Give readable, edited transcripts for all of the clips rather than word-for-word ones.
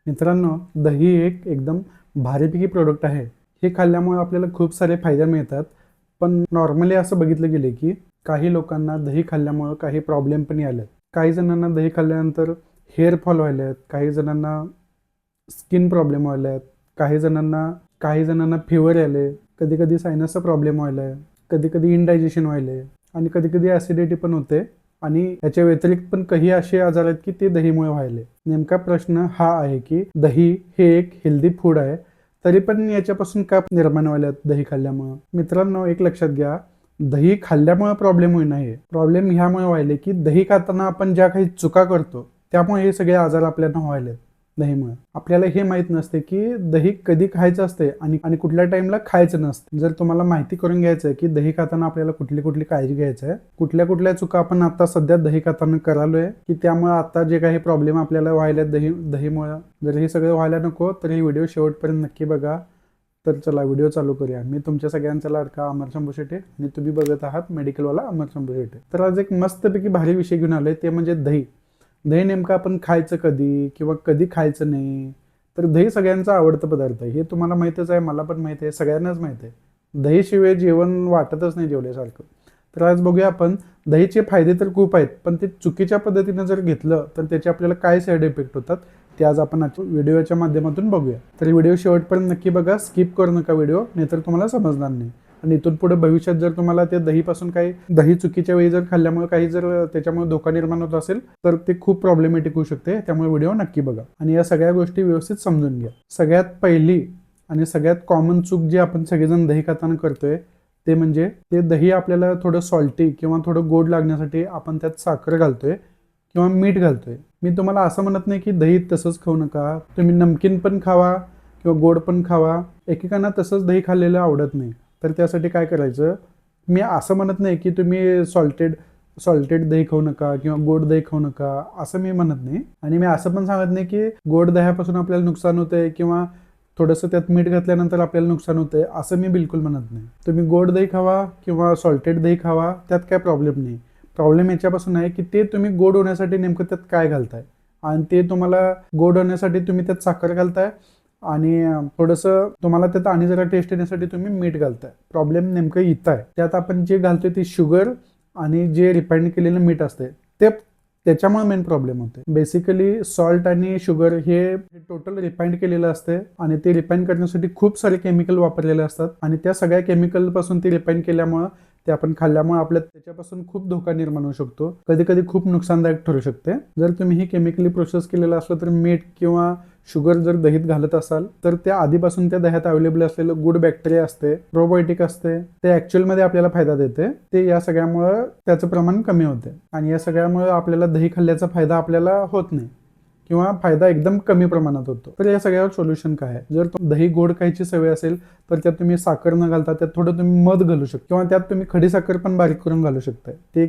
मित्रांनो, दही एक एकदम भारीपैकी प्रोडक्ट आहे. हे खाल्ल्यामुळे आपल्याला खूप सारे फायदे मिळतात. पण नॉर्मली असं बघितलं गेले की काही लोकांना दही खाल्ल्यामुळं काही प्रॉब्लेम पण आले. काही जणांना दही खाल्ल्यानंतर हेअर फॉल व्हायलेत, काही जणांना स्किन प्रॉब्लेम व्हायलेत, काही जणांना फीवर आले, कधी-कधी सायनसचा प्रॉब्लेम व्हायलाय, कधी-कधी इनडायजेशन व्हायलंय आणि कधी-कधी ॲसिडिटी पण होते. आणि याच्या व्यतिरिक्त पण काही असे आजार आहेत की ते दहीमुळे व्हायले. नेमका प्रश्न हा आहे की दही हे एक हेल्दी फूड आहे, तरी पण याच्यापासून का निर्माण व्हायल्यात दही खाल्ल्यामुळं? मित्रांनो, एक लक्षात घ्या, दही खाल्ल्यामुळे प्रॉब्लेम होई नाही. प्रॉब्लेम ह्यामुळे व्हायले की दही खाताना आपण ज्या काही चुका करतो त्यामुळे हे सगळे आजार आपल्याला व्हायलेत दहीमुळे. आपल्याला हे माहित नसते की दही कधी खायचं असते आणि कुठल्या टाइमला खायचं नसतं. जर तुम्हाला माहिती करून घ्यायचं आहे की दही खाताना आपल्याला कुठली कुठली काळजी घ्यायचं आहे, कुठल्या चुका आपण आता सध्या दही खाताना करालोय की त्यामुळे आता जे काही प्रॉब्लेम आपल्याला व्हायला दहीमुळे, जर हे सगळं व्हायला नको तर ही व्हिडिओ शेवटपर्यंत नक्की बघा. तर चला व्हिडिओ चालू करूया. मी तुमच्या सगळ्यांचा लाडका अमर शंभू शेटे आणि तुम्ही बघत आहात मेडिकलवाला अमर शंभू शेटे. तर आज एक मस्तपैकी भारी विषय घेऊन आलोय, ते म्हणजे दही. दही नेमकं आपण खायचं कधी किंवा कधी खायचं नाही. तर दही सगळ्यांचा आवडता पदार्थ आहे, हे तुम्हाला माहितच आहे, मला पण माहिती आहे, सगळ्यांनाच माहिती आहे. दहीशिवाय जेवण वाटतच नाही जेवल्यासारखं. तर आज बघूया आपण दहीचे फायदे तर खूप आहेत, पण ते चुकीच्या पद्धतीने जर घेतलं तर त्याचे आपल्याला काय साईड इफेक्ट होतात ते आज आपण व्हिडिओच्या माध्यमातून बघूया. तर व्हिडिओ शेवटपर्यंत नक्की बघा, स्किप करू नका व्हिडिओ, नाहीतर तुम्हाला समजणार नाही. आणि इथून पुढे भविष्यात जर तुम्हाला ते दहीपासून काही दही चुकीच्या वेळी जर खाल्ल्यामुळे काही जर त्याच्यामुळे धोका निर्माण होत असेल तर ते खूप प्रॉब्लेमॅटिक होऊ शकते. त्यामुळे व्हिडिओ नक्की बघा आणि या सगळ्या गोष्टी व्यवस्थित समजून घ्या. सगळ्यात पहिली आणि सगळ्यात कॉमन चूक जी आपण सगळेजण दही खाताना करतोय ते म्हणजे ते दही आपल्याला थोडं सॉल्टी किंवा थोडं गोड लागण्यासाठी आपण त्यात साखर घालतोय किंवा मीठ घालतोय. मी तुम्हाला असं म्हणत नाही की दही तसंच खाऊ नका, तुम्ही नमकीन पण खावा किंवा गोड पण खावा. एकेकांना तसंच दही खाल्लेलं आवडत नाही, तर त्यासाठी काय करायचं, मी असं म्हणत नाही की तुम्ही सॉल्टेड दही खाऊ नका किंवा गोड दही खाऊ नका, असं मी म्हणत नाही. आणि मी असं पण सांगत नाही की गोड दह्यापासून आपल्याला नुकसान होतंय किंवा थोडंसं त्यात मीठ घातल्यानंतर आपल्याला नुकसान होतंय, असं मी बिलकुल म्हणत नाही. तुम्ही गोड दही खावा किंवा सॉल्टेड दही खावा, त्यात काय प्रॉब्लेम नाही. प्रॉब्लेम याच्यापासून आहे की ते तुम्ही गोड होण्यासाठी नेमकं त्यात काय घालताय, आणि ते तुम्हाला गोड होण्यासाठी तुम्ही त्यात साखर घालताय आणि थोडंसं तुम्हाला त्यात आणि जरा टेस्ट येण्यासाठी तुम्ही मीठ घालताय. प्रॉब्लेम नेमकं इथं आहे. त्यात आपण जे घालतोय ते शुगर आणि जे रिफाईंड केलेलं मीठ असते ते, त्याच्यामुळे मेन प्रॉब्लेम होते. बेसिकली सॉल्ट आणि शुगर हे टोटल रिफाईंड केलेलं असते आणि ते रिफाईंड करण्यासाठी खूप सारे केमिकल वापरलेले असतात आणि त्या सगळ्या केमिकल पासून ते रिफाईंड केल्यामुळं ते आपण खाल्ल्यामुळे आपल्या त्याच्यापासून खूप धोका निर्माण होऊ शकतो, कधी कधी खूप नुकसानदायक ठरू शकते. जर तुम्ही हे केमिकली प्रोसेस केलेलं असलं तर मीठ किंवा शुगर जर दहीत घालत असाल तर त्या आधीपासून त्या दह्यात अवेलेबल असलेलं गुड बॅक्टेरिया असते, प्रोबायोटिक असते, ते ऍक्च्युअलमध्ये आपल्याला फायदा देते. ते या सगळ्यामुळं त्याचं प्रमाण कमी होते आणि या सगळ्यामुळे आपल्याला दही खाल्ल्याचा फायदा आपल्याला होत नाही किंवा फायदा एकदम कमी प्रमाणात होतो. तर या सगळ्यावर सोल्युशन काय आहे, जर दही गोड खायची सवय असेल तर त्यात तुम्ही साखर न घालता त्यात थोडं तुम्ही मध घालू शकता किंवा त्यात तुम्ही खडीसाखर पण बारीक करून घालू शकताय. ते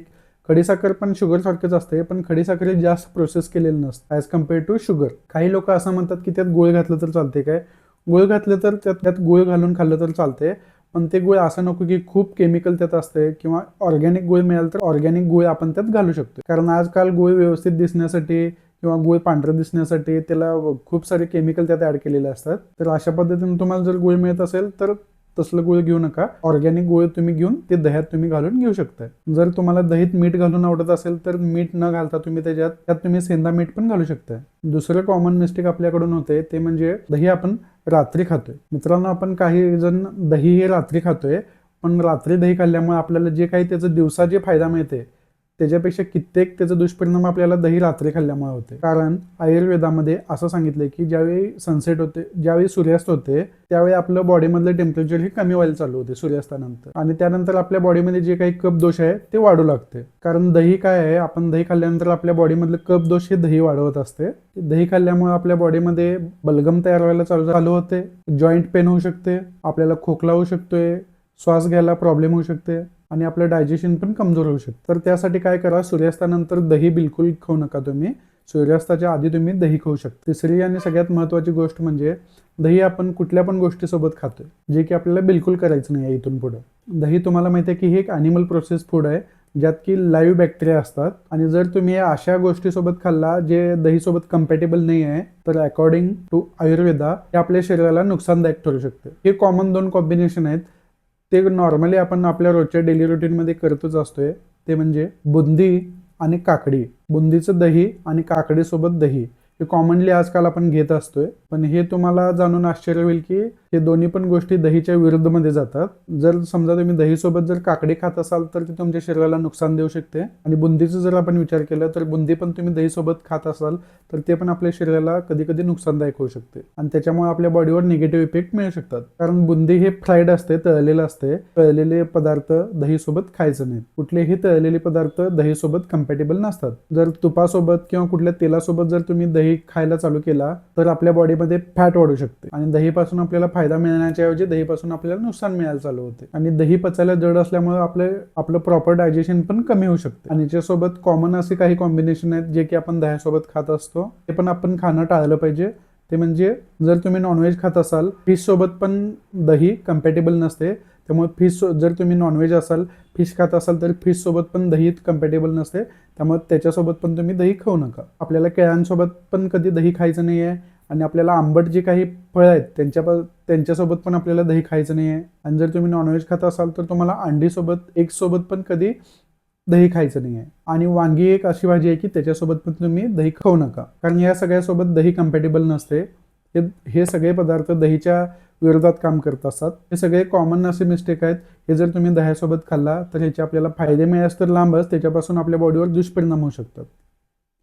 खडीसाखर पण शुगर सारखंच असते, पण खडीसाखर जास्त प्रोसेस केलेलं नसतं ॲज कम्पेअर टू शुगर. काही लोक असं म्हणतात की त्यात गुळ घातलं तर चालते. काय गुळ घातलं तर त्यात गुळ घालून खाल्लं तर चालते, पण ते गुळ असं नको की खूप केमिकल त्यात असते. किंवा ऑर्गॅनिक गुळ मिळालं तर ऑर्गॅनिक गुळ आपण त्यात घालू शकतो, कारण आजकाल गुळ व्यवस्थित दिसण्यासाठी किंवा गुळ पांढरं दिसण्यासाठी त्याला खूप सारे केमिकल त्यात ऍड केलेले असतात. तर अशा पद्धतीने तुम्हाला जर गुळ मिळत असेल तर तसलं गुळ घेऊ नका, ऑर्गॅनिक गुळ तुम्ही घेऊन ते दह्यात तुम्ही घालून घेऊ शकता. जर तुम्हाला दहीत मीठ घालून आवडत असेल तर मीठ न घालता तुम्ही त्यात तुम्ही सेंधा मीठ पण घालू शकता. दुसरं कॉमन मिस्टेक आपल्याकडून होते ते म्हणजे दही आपण रात्री खातोय. मित्रांनो, आपण काही जण दही हे रात्री खातोय, पण रात्री दही खाल्ल्यामुळे आपल्याला जे काही त्याचं दिवसा जे फायदा मिळते त्याच्यापेक्षा कित्येक त्याचा दुष्परिणाम आपल्याला दही रात्री खाल्ल्यामुळे होते. कारण आयुर्वेदामध्ये असं सांगितलंय की ज्यावेळी सनसेट होते, ज्यावेळी सूर्यास्त होते, त्यावेळी आपलं बॉडीमधलं टेम्परेचर हे कमी व्हायला चालू होते सूर्यास्तानंतर, आणि त्यानंतर आपल्या बॉडीमध्ये जे काही कफ दोष आहे ते वाढू लागते. कारण दही काय आहे, आपण दही खाल्ल्यानंतर आपल्या बॉडीमधलं कफ दोष हे दही वाढवत असते. दही खाल्ल्यामुळे आपल्या बॉडीमध्ये बलगम तयार व्हायला चालू होते, जॉईंट पेन होऊ शकते, आपल्याला खोकला होऊ शकतोय, श्वास घ्यायला प्रॉब्लेम होऊ शकते आणि आपलं डायजेशन पण कमजोर होऊ शकतं. तर त्यासाठी काय करा, सूर्यास्तानंतर दही बिलकुल खाऊ नका तुम्ही. सूर्यास्ताच्या आधी तुम्ही दही खाऊ शकता. तिसरी आणि सगळ्यात महत्त्वाची गोष्ट म्हणजे दही आपण कुठल्या पण गोष्टीसोबत खातोय, जे की आपल्याला बिलकुल करायचं नाही आहे इथून पुढे. दही तुम्हाला माहिती आहे की हे एक ॲनिमल प्रोसेस फूड आहे, ज्यात की लाईव्ह बॅक्टेरिया असतात आणि जर तुम्ही अशा गोष्टीसोबत खाल्ला जे दहीसोबत कम्पॅटेबल नाही आहे तर अकॉर्डिंग टू आयुर्वेदा हे आपल्या शरीराला नुकसानदायक ठरू शकते. हे कॉमन 2 कॉम्बिनेशन आहेत. ते नॉर्मली आपण आपल्या रोजच्या डेली रुटीनमध्ये करतच असतोय. ते म्हणजे बुंदी आणि काकडी. बुंदीचं दही आणि काकडीसोबत दही हे कॉमनली आजकाल आपण घेत असतोय. पण हे तुम्हाला जाणून आश्चर्य होईल की हे दोन्ही पण गोष्टी दहीच्या विरुद्धमध्ये जातात. जर समजा तुम्ही दहीसोबत जर काकडी खात असाल तर ती तुमच्या शरीराला नुकसान देऊ शकते आणि बुंदीचा जर आपण विचार केला तर बुंदी पण तुम्ही दहीसोबत खात असाल तर ते पण आपल्या शरीराला कधी कधी नुकसानदायक होऊ शकते आणि त्याच्यामुळे आपल्या बॉडीवर निगेटिव्ह इफेक्ट मिळू शकतात. कारण बुंदी हे फ्राईड असते, तळलेलं असते. तळलेले पदार्थ दहीसोबत खायचं नाहीत. कुठलेही तळलेले पदार्थ दहीसोबत कम्पॅटेबल नसतात. जर तुपासोबत किंवा कुठल्या तेलासोबत जर तुम्ही दही खायला चालू केला तर आपल्या बॉडीमध्ये फॅट वाढू शकते आणि दहीपासून आपल्याला फायदा मिळण्याच्या ऐवजी दहीपासून आपल्याला नुकसान मिळायला चालू होते आणि दही पचायला जड असल्यामुळे आपलं प्रॉपर डायजेशन पण कमी होऊ शकते. आणि याच्यासोबत कॉमन असे काही कॉम्बिनेशन आहेत जे की आपण दह्यासोबत खात असतो ते पण आपण खाणं टाळलं पाहिजे. ते म्हणजे जर तुम्ही नॉनव्हेज खात असाल, फिश सोबत पण दही कम्पॅटेबल नसते. त्यामुळे जर तुम्ही नॉनव्हेज असाल, फिश खात असाल तर फिश सोबत पण दही कम्पॅटेबल नसते. त्यामुळे त्याच्यासोबत पण तुम्ही दही खाऊ नका. आपल्याला केळ्यांसोबत पण कधी दही खायचं नाही आहे आणि आपल्याला आंबट जे काही फळं आहेत त्यांच्यासोबत पण आपल्याला दही खायचं नाही आहे. आणि जर तुम्ही नॉनव्हेज खात असाल तर तुम्हाला अंडीसोबत, एगसोबत पण कधी दही खायचं नाही आहे. आणि वांगी एक अशी भाजी आहे की त्याच्यासोबत पण तुम्ही दही खाऊ नका, कारण या सगळ्यासोबत दही कम्पॅटेबल नसते. हे सगळे पदार्थ दहीच्या विरोधात काम करत असतात. हे सगळे कॉमन असे मिस्टेक आहेत. हे जर तुम्ही दह्यासोबत खाल्ला तर ह्याचे आपल्याला फायदे मिळास तर लांबच त्याच्यापासून आपल्या बॉडीवर दुष्परिणाम होऊ शकतात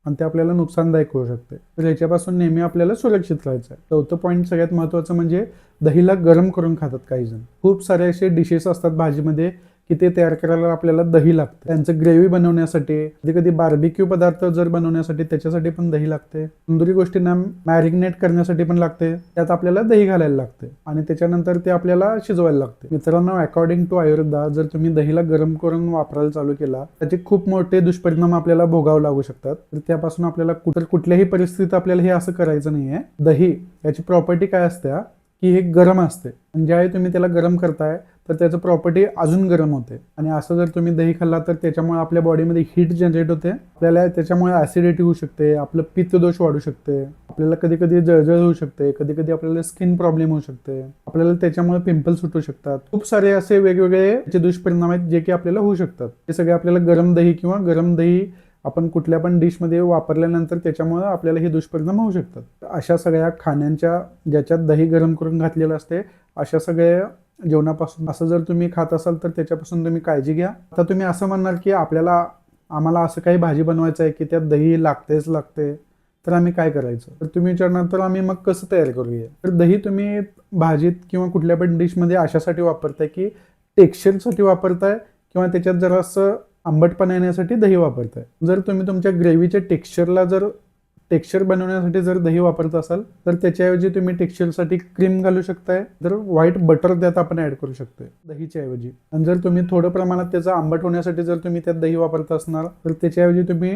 आणि ते आपल्याला नुकसानदायक होऊ शकते. तर ह्याच्यापासून नेहमी आपल्याला सुरक्षित राहायचं आहे. चौथं पॉईंट सगळ्यात महत्त्वाचं म्हणजे दहीला गरम करून खातात काही जण. खूप सारे असे डिशेस असतात भाजीमध्ये की ते तयार करायला आपल्याला दही लागतं. त्यांचं ग्रेव्ही बनवण्यासाठी, कधी कधी बार्बिक्यू पदार्थ जर बनवण्यासाठी त्याच्यासाठी पण दही लागते. तंदुरी गोष्टींना मॅरिनेट करण्यासाठी पण लागते. त्यात आपल्याला दही घालायला लागते आणि त्याच्यानंतर ते आपल्याला शिजवायला लागते. मित्रांनो, अकॉर्डिंग टू आयुर्वेदा जर तुम्ही दहीला गरम करून वापरायला चालू केला त्याचे खूप मोठे दुष्परिणाम आपल्याला भोगावे लागू शकतात. तर त्यापासून आपल्याला कुठल्याही परिस्थितीत आपल्याला हे असं करायचं नाहीये. दही याची प्रॉपर्टी काय असते की हे गरम असते आणि ज्यावेळी तुम्ही त्याला गरम करताय तर त्याचं प्रॉपर्टी अजून गरम होते आणि असं जर तुम्ही दही खाल्ला तर त्याच्यामुळे आपल्या बॉडीमध्ये हीट जनरेट होते. आपल्याला त्याच्यामुळे ऍसिडिटी होऊ शकते, आपलं पित्तदोष वाढू शकते, आपल्याला कधी कधी जळजळ होऊ शकते, कधी कधी आपल्याला स्किन प्रॉब्लेम होऊ शकते, आपल्याला त्याच्यामुळे पिंपल्स सुटू शकतात. खूप सारे असे वेगवेगळे दुष्परिणाम आहेत जे की आपल्याला होऊ शकतात. हे सगळे आपल्याला गरम दही किंवा गरम दही आपण कुठल्या पण डिशमध्ये वापरल्यानंतर त्याच्यामुळे आपल्याला हे दुष्परिणाम होऊ शकतात. अशा सगळ्या खाण्यांच्या ज्याच्यात दही गरम करून घातलेलं असते अशा सगळ्या जेवणापासून असं जर तुम्ही खात असाल तर त्याच्यापासून तुम्ही काळजी घ्या. आता तुम्ही असं म्हणणार की आम्हाला असं काही भाजी बनवायचं आहे की त्यात दही लागते, तर आम्ही काय करायचं? तर तुम्ही विचारणार तर आम्ही मग कसं तयार करूया? तर दही तुम्ही भाजीत किंवा कुठल्या पण डिशमध्ये अशासाठी वापरताय की टेक्स्चरसाठी वापरताय किंवा त्याच्यात जरासं आंबटपणा येण्यासाठी दही वापरताय. जर तुम्ही तुमच्या ग्रेव्हीच्या टेक्स्चर बनवण्यासाठी जर दही वापरत असाल तर त्याच्याऐवजी तुम्ही टेक्स्चरसाठी क्रीम घालू शकताय. तर व्हाईट बटर त्यात आपण ऍड करू शकतोय दहीच्या ऐवजी. आणि जर तुम्ही थोडं प्रमाणात त्याचा आंबट होण्यासाठी जर तुम्ही त्यात दही वापरत असणार तर त्याच्याऐवजी तुम्ही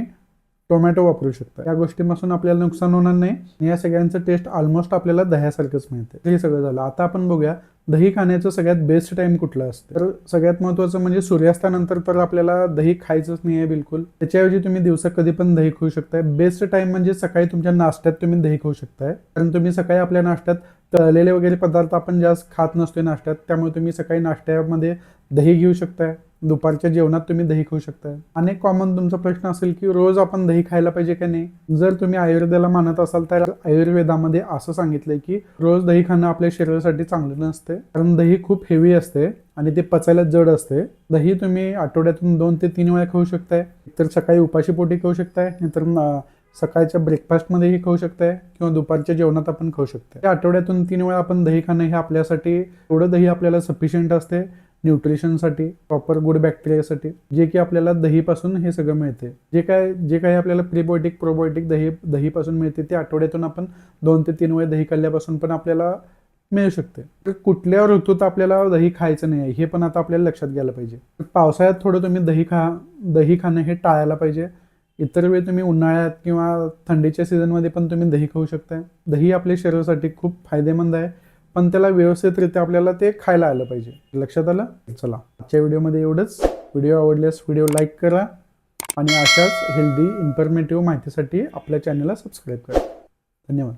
टोमॅटो वापरू शकता. या गोष्टीपासून आपल्याला नुकसान होणार नाही. या सगळ्यांचं टेस्ट ऑलमोस्ट आपल्याला दह्यासारखंच मिळते. हे सगळं झालं. आता आपण बघूया दही खाण्याचं सगळ्यात बेस्ट टाइम कुठला असतं. तर सगळ्यात महत्त्वाचं म्हणजे सूर्यास्तानंतर तर आपल्याला दही खायचंच नाही आहे बिलकुल. त्याच्याऐवजी तुम्ही दिवसा कधी पण दही खाऊ शकताय. बेस्ट टाइम म्हणजे सकाळी तुमच्या नाश्त्यात तुम्ही दही खाऊ शकताय. कारण तुम्ही सकाळी आपल्या नाश्त्यात तळलेले वगैरे पदार्थ आपण जास्त खात नसतोय नाश्त्यात, त्यामुळे तुम्ही सकाळी नाश्त्यामध्ये दही घेऊ शकताय. दुपारच्या जेवणात तुम्ही दही खाऊ शकताय. अनेक कॉमन तुमचा प्रश्न असेल की रोज आपण दही खायला पाहिजे का नाही. जर तुम्ही आयुर्वेदाला मानत असाल तर आयुर्वेदामध्ये असं सांगितलंय की रोज दही खाणं आपल्या शरीरासाठी चांगलं नसते, कारण दही खूप हेवी असते आणि ते पचायला जड असते. दही तुम्ही आठवड्यातून 2 ते 3 वेळा खाऊ शकताय. तर सकाळी उपाशी पोटी खाऊ शकताय, नाहीतर सकाळच्या ब्रेकफास्टमध्येही खाऊ शकताय किंवा दुपारच्या जेवणात आपण खाऊ शकताय. आठवड्यातून 3 वेळा आपण दही खाणं हे आपल्यासाठी एवढं दही आपल्याला सफिशियंट असते न्यूट्रिशनसाठी, प्रॉपर गुड बॅक्टेरियासाठी, जे की आपल्याला दहीपासून हे सगळं मिळते. जे काही आपल्याला प्रीबायोटिक प्रोबायोटिक दहीपासून मिळते ते आठवड्यातून आपण 2 ते 3 वेळा दही खाल्ल्यापासून पण आपल्याला मिळू शकते. तर कुठल्या ऋतूत आपल्याला दही खायचं नाही हे पण आता आपल्याला लक्षात घ्यायला पाहिजे. पावसाळ्यात थोडं तुम्ही दही खाणं हे टाळायला पाहिजे. इतर वेळी तुम्ही उन्हाळ्यात किंवा थंडीच्या सीझनमध्ये पण तुम्ही दही खाऊ शकताय. दही आपल्या शरीरासाठी खूप फायदेमंद आहे, पण त्याला व्यवस्थितरित्या आपल्याला ते खायला आलं पाहिजे. लक्षात आलं? चला, आजच्या व्हिडिओमध्ये एवढंच. व्हिडिओ आवडल्यास व्हिडिओ लाईक करा आणि अशाच हेल्दी इन्फॉर्मेटिव्ह माहितीसाठी आपल्या चॅनलला सबस्क्राईब करा. धन्यवाद.